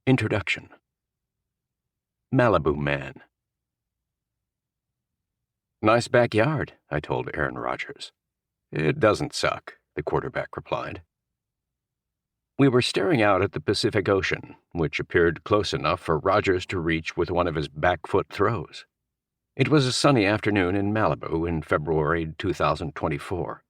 Introduction. Malibu Man. "Nice backyard," I told Aaron Rodgers. "It doesn't suck," the quarterback replied. We were staring out at the Pacific Ocean, which appeared close enough for Rodgers to reach with one of his back-foot throws. It was a sunny afternoon in Malibu in February 2024.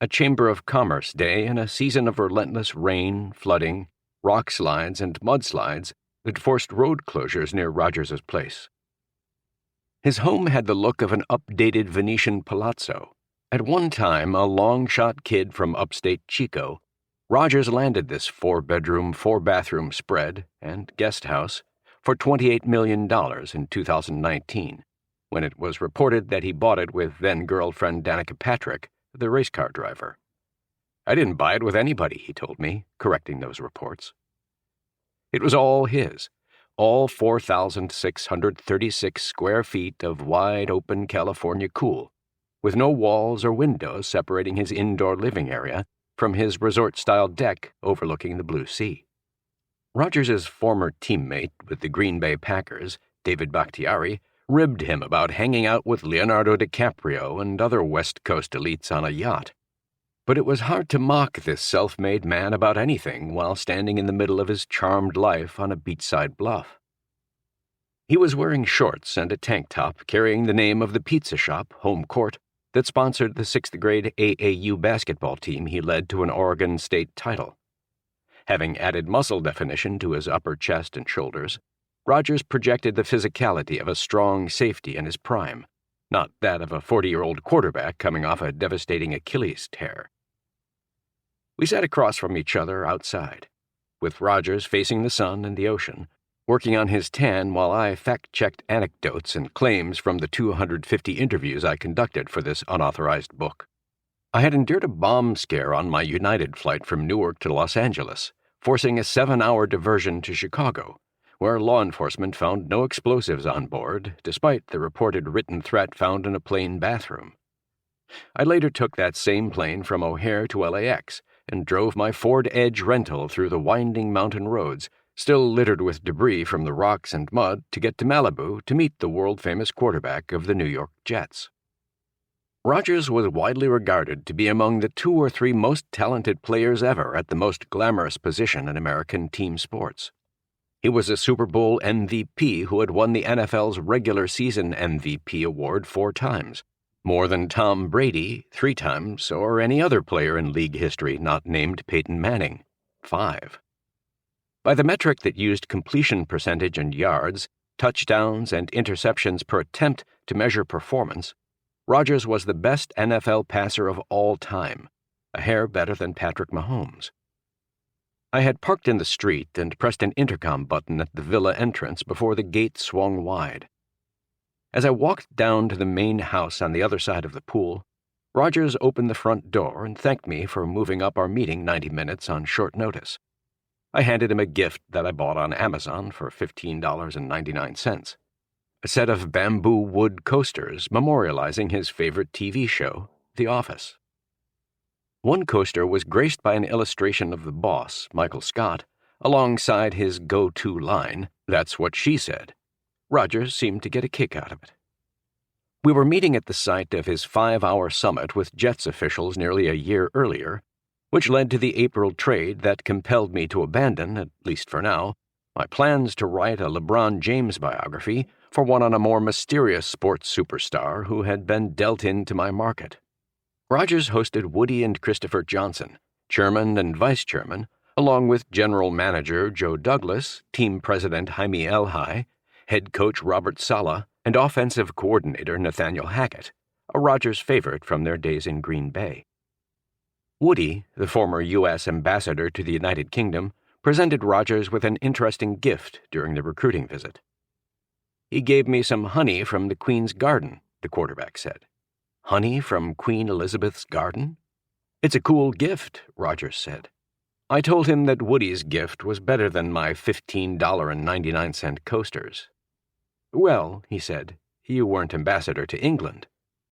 A Chamber of Commerce day in a season of relentless rain, flooding, rock slides, and mudslides that forced road closures near Rodgers's place. His home had the look of an updated Venetian palazzo. At one time a long-shot kid from upstate Chico, Rodgers landed this 4-bedroom, 4-bathroom spread and guest house for $28 million in 2019, when it was reported that he bought it with then-girlfriend Danica Patrick, the race car driver. "I didn't buy it with anybody," he told me, correcting those reports. It was all his, all 4,636 square feet of wide-open California cool, with no walls or windows separating his indoor living area from his resort-style deck overlooking the blue sea. Rodgers' former teammate with the Green Bay Packers, David Bakhtiari, ribbed him about hanging out with Leonardo DiCaprio and other West Coast elites on a yacht. But it was hard to mock this self-made man about anything while standing in the middle of his charmed life on a beachside bluff. He was wearing shorts and a tank top carrying the name of the pizza shop, Home Court, that sponsored the 6th-grade AAU basketball team he led to an Oregon State title. Having added muscle definition to his upper chest and shoulders, Rodgers projected the physicality of a strong safety in his prime, not that of a 40-year-old quarterback coming off a devastating Achilles tear. We sat across from each other outside, with Rodgers facing the sun and the ocean, working on his tan while I fact-checked anecdotes and claims from the 250 interviews I conducted for this unauthorized book. I had endured a bomb scare on my United flight from Newark to Los Angeles, forcing a 7-hour diversion to Chicago, where law enforcement found no explosives on board, despite the reported written threat found in a plane bathroom. I later took that same plane from O'Hare to LAX and drove my Ford Edge rental through the winding mountain roads, still littered with debris from the rocks and mud, to get to Malibu to meet the world-famous quarterback of the New York Jets. Rodgers was widely regarded to be among the 2 or 3 most talented players ever at the most glamorous position in American team sports. He was a Super Bowl MVP who had won the NFL's regular season MVP award 4 times, more than Tom Brady 3 times, or any other player in league history not named Peyton Manning 5. By the metric that used completion percentage and yards, touchdowns, and interceptions per attempt to measure performance, Rodgers was the best NFL passer of all time, a hair better than Patrick Mahomes. I had parked in the street and pressed an intercom button at the villa entrance before the gate swung wide. As I walked down to the main house on the other side of the pool, Rodgers opened the front door and thanked me for moving up our meeting 90 minutes on short notice. I handed him a gift that I bought on Amazon for $15.99, a set of bamboo wood coasters memorializing his favorite TV show, The Office. One coaster was graced by an illustration of the boss, Michael Scott, alongside his go-to line, "That's what she said." Rodgers seemed to get a kick out of it. We were meeting at the site of his 5-hour summit with Jets officials nearly a year earlier, which led to the April trade that compelled me to abandon, at least for now, my plans to write a LeBron James biography for one on a more mysterious sports superstar who had been dealt into my market. Rodgers hosted Woody and Christopher Johnson, chairman and vice chairman, along with general manager Joe Douglas, team president Jaime Elhai, head coach Robert Saleh, and offensive coordinator Nathaniel Hackett, a Rodgers favorite from their days in Green Bay. Woody, the former U.S. ambassador to the United Kingdom, presented Rodgers with an interesting gift during the recruiting visit. "He gave me some honey from the Queen's garden," the quarterback said. "Honey from Queen Elizabeth's garden?" "It's a cool gift," Rodgers said. I told him that Woody's gift was better than my $15.99 coasters. "Well," he said, "you weren't ambassador to England.